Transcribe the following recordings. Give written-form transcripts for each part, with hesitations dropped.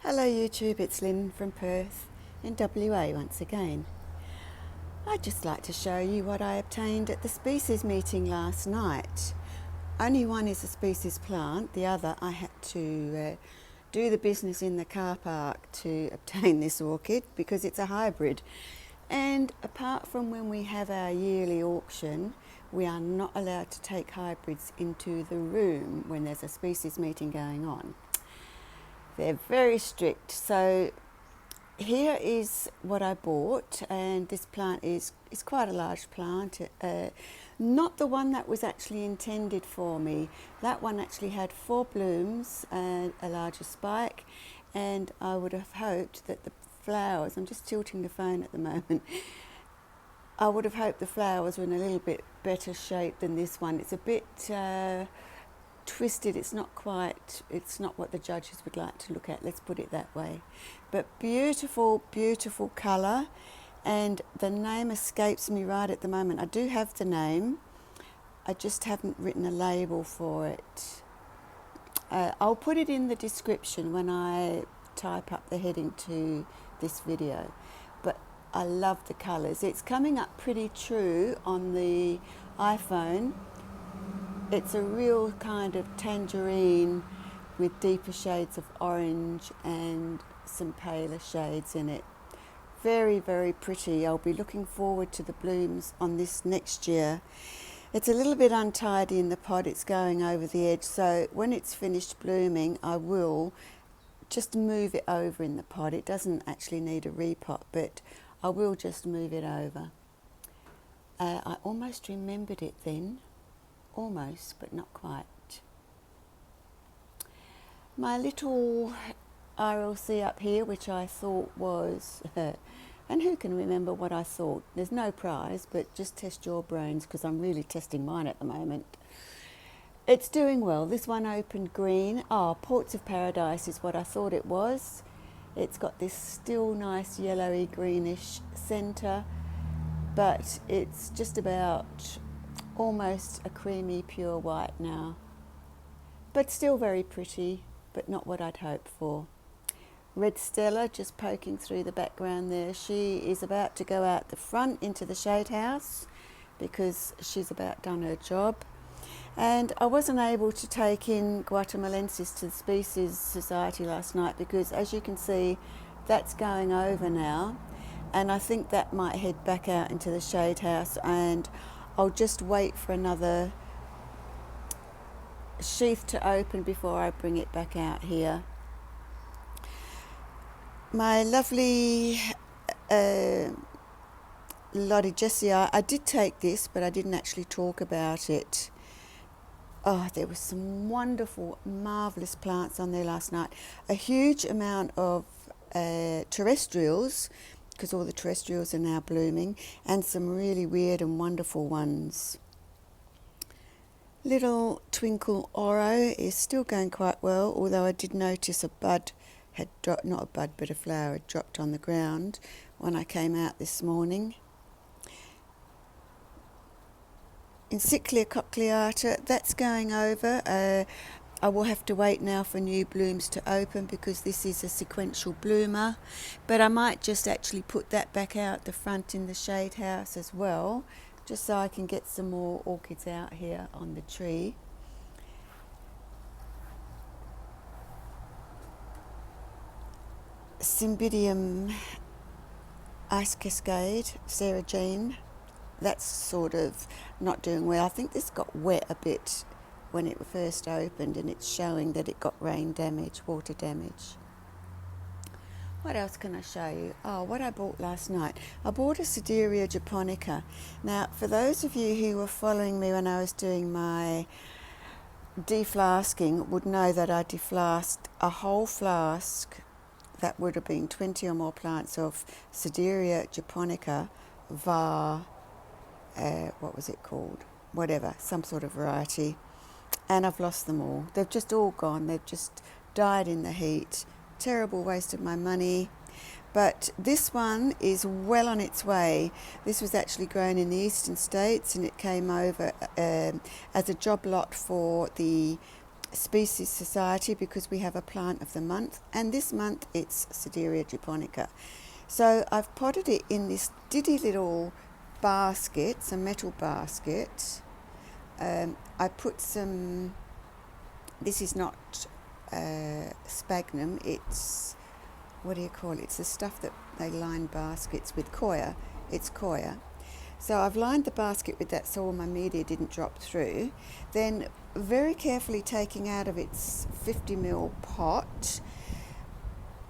Hello YouTube, it's Lynn from Perth in WA once again. I'd just like to show you what I obtained at the species meeting last night. Only one is a species plant, the other I had to do the business in the car park to obtain this orchid because it's a hybrid. And apart from when we have our yearly auction, we are not allowed to take hybrids into the room when there's a species meeting going on. They're very strict. So here is what I bought, and this plant is quite a large plant. Not the one that was actually intended for me. That one actually had 4 blooms and a larger spike, and I would have hoped that the flowers, I'm just tilting the phone at the moment, I would have hoped the flowers were in a little bit better shape than this one. It's a bit twisted, it's not what the judges would like to look at, let's put it that way. But beautiful, beautiful colour, and the name escapes me right at the moment. I do have the name, I just haven't written a label for it. I'll put it in the description when I type up the heading to this video. But I love the colours. It's coming up pretty true on the iPhone. It's a real kind of tangerine with deeper shades of orange and some paler shades in it. Very, very pretty. I'll be looking forward to the blooms on this next year. It's a little bit untidy in the pot, it's going over the edge, so when it's finished blooming I will just move it over in the pot. It doesn't actually need a repot, but I will just move it over. I almost remembered it then. Almost, but not quite. My little RLC up here, which I thought was, and who can remember what I thought? There's no prize, but just test your brains because I'm really testing mine at the moment. It's doing well. This one opened green. Ports of Paradise is what I thought it was. It's got this still nice yellowy greenish centre, but it's just about almost a creamy pure white now, but still very pretty, but not what I'd hoped for. Red Stella just poking through the background there. She is about to go out the front into the shade house because she's about done her job. And I wasn't able to take in Guatemalensis to the Species Society last night because, as you can see, that's going over now, and I think that might head back out into the shade house, and I'll just wait for another sheath to open before I bring it back out here. My lovely Lodigessia, I did take this, but I didn't actually talk about it. There was some wonderful, marvellous plants on there last night. A huge amount of terrestrials, because all the terrestrials are now blooming, and some really weird and wonderful ones. Little Twinkle Oro is still going quite well, although I did notice a bud had dropped, not a bud but a flower had dropped on the ground when I came out this morning. Encyclia cochleata, that's going over. I will have to wait now for new blooms to open because this is a sequential bloomer, but I might just actually put that back out the front in the shade house as well, just so I can get some more orchids out here on the tree. Cymbidium Ice Cascade, Sarah Jean, that's sort of not doing well. I think this got wet a bit when it first opened, and it's showing that it got rain damage, water damage. What else can I show you? What I bought last night. I bought a Sederia japonica. Now, for those of you who were following me when I was doing my deflasking, would know that I deflasked a whole flask that would have been 20 or more plants of Sederia japonica var, what was it called? Whatever, some sort of variety. And I've lost them all. They've just all gone. They've just died in the heat. Terrible waste of my money. But this one is well on its way. This was actually grown in the eastern states, and it came over as a job lot for the Species Society because we have a plant of the month, and this month it's Sederia japonica. So I've potted it in this diddy little basket, some metal basket. I put some, this is not sphagnum, it's, what do you call it? It's the stuff that they line baskets with, coir. It's coir. So I've lined the basket with that so all my media didn't drop through. Then very carefully taking out of its 50ml pot,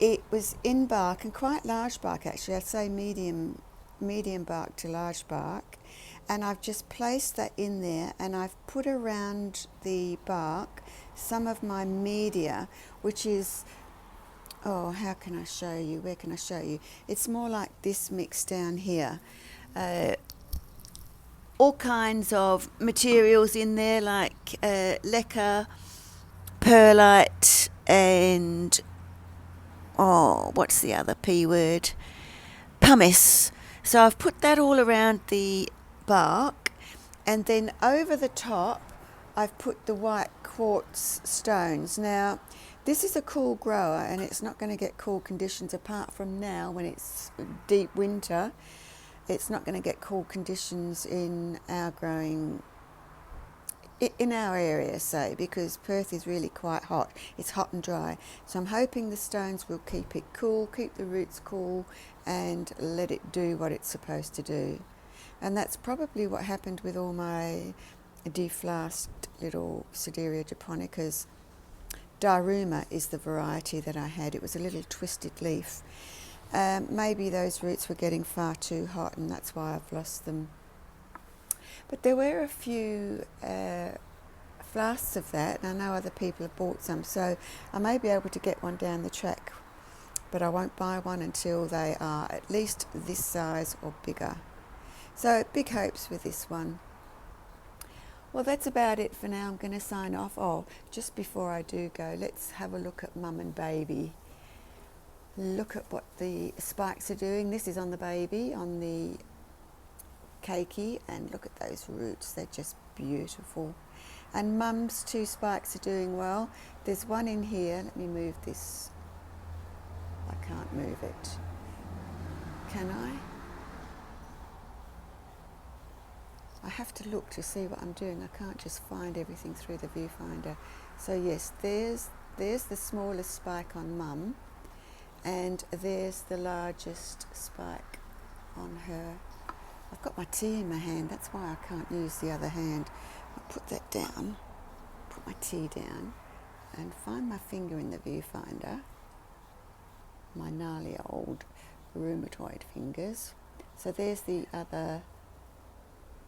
it was in bark, and quite large bark actually, I'd say medium bark to large bark. And I've just placed that in there, and I've put around the bark some of my media, which is, oh, how can I show you? Where can I show you? It's more like this mix down here. All kinds of materials in there, like leca, perlite, and what's the other P word? Pumice. So I've put that all around the bark, and then over the top I've put the white quartz stones. Now this is a cool grower, and it's not going to get cool conditions apart from now when it's deep winter. It's not going to get cool conditions in our growing, in our area, say, because Perth is really quite hot. It's hot and dry. So I'm hoping the stones will keep it cool, keep the roots cool, and let it do what it's supposed to do. And that's probably what happened with all my deflasked little Sederia japonicas. Daruma is the variety that I had. It was a little twisted leaf. Maybe those roots were getting far too hot, and that's why I've lost them. But there were a few flasks of that, and I know other people have bought some, so I may be able to get one down the track, but I won't buy one until they are at least this size or bigger. So big hopes with this one. Well, that's about it for now. I'm going to sign off. Oh, just before I do go, let's have a look at Mum and Baby. Look at what the spikes are doing. This is on the baby, on the keiki, and look at those roots. They're just beautiful. And Mum's two spikes are doing well. There's one in here. Let me move this. I can't move it. Can I? I have to look to see what I'm doing. I can't just find everything through the viewfinder. So yes, there's the smallest spike on Mum, and there's the largest spike on her. I've got my tea in my hand, that's why I can't use the other hand. I'll put that down, put my tea down, and find my finger in the viewfinder, my gnarly old rheumatoid fingers. So there's the other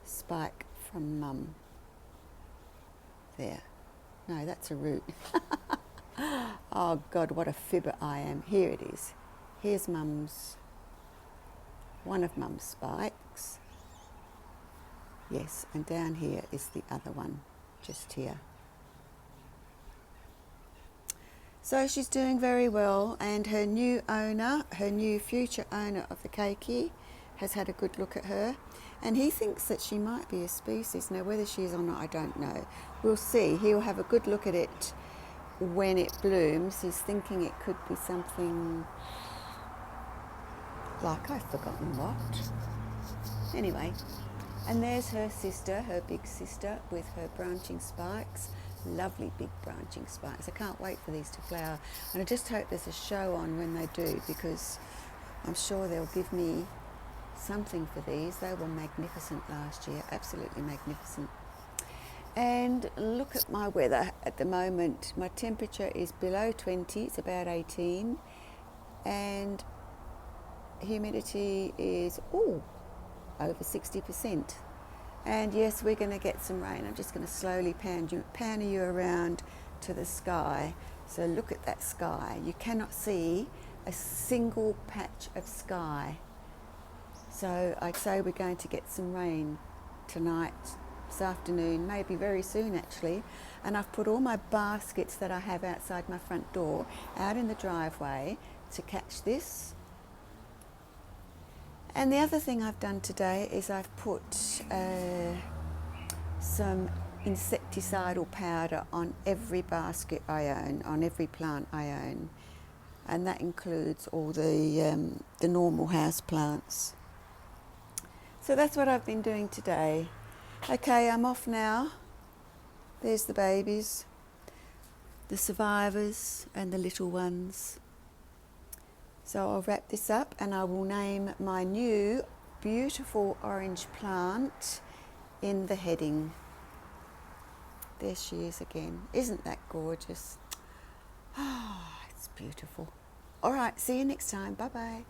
spike from Mum. There. No, that's a root. Oh God, what a fibber I am. Here it is. Here's Mum's, one of Mum's spikes. Yes, and down here is the other one, just here. So she's doing very well, and her new owner, her new future owner of the keiki, has had a good look at her, and he thinks that she might be a species. Now whether she is or not, I don't know. We'll see. He'll have a good look at it when it blooms. He's thinking it could be something like, I've forgotten what. Anyway, and there's her sister, her big sister, with her branching spikes. Lovely big branching spikes. I can't wait for these to flower, and I just hope there's a show on when they do, because I'm sure they'll give me something for these. They were magnificent last year, absolutely magnificent. And look at my weather at the moment. My temperature is below 20, it's about 18, and humidity is over 60%. And yes, we're going to get some rain. I'm just going to slowly pan you around to the sky. So look at that sky. You cannot see a single patch of sky. So I'd say we're going to get some rain tonight, this afternoon, maybe very soon actually. And I've put all my baskets that I have outside my front door out in the driveway to catch this. And the other thing I've done today is I've put some insecticidal powder on every basket I own, on every plant I own, and that includes all the normal house plants. So that's what I've been doing today. Okay, I'm off now. There's the babies, the survivors and the little ones. So I'll wrap this up and I will name my new beautiful orange plant in the heading. There she is again. Isn't that gorgeous? Ah, it's beautiful. All right, see you next time. Bye-bye.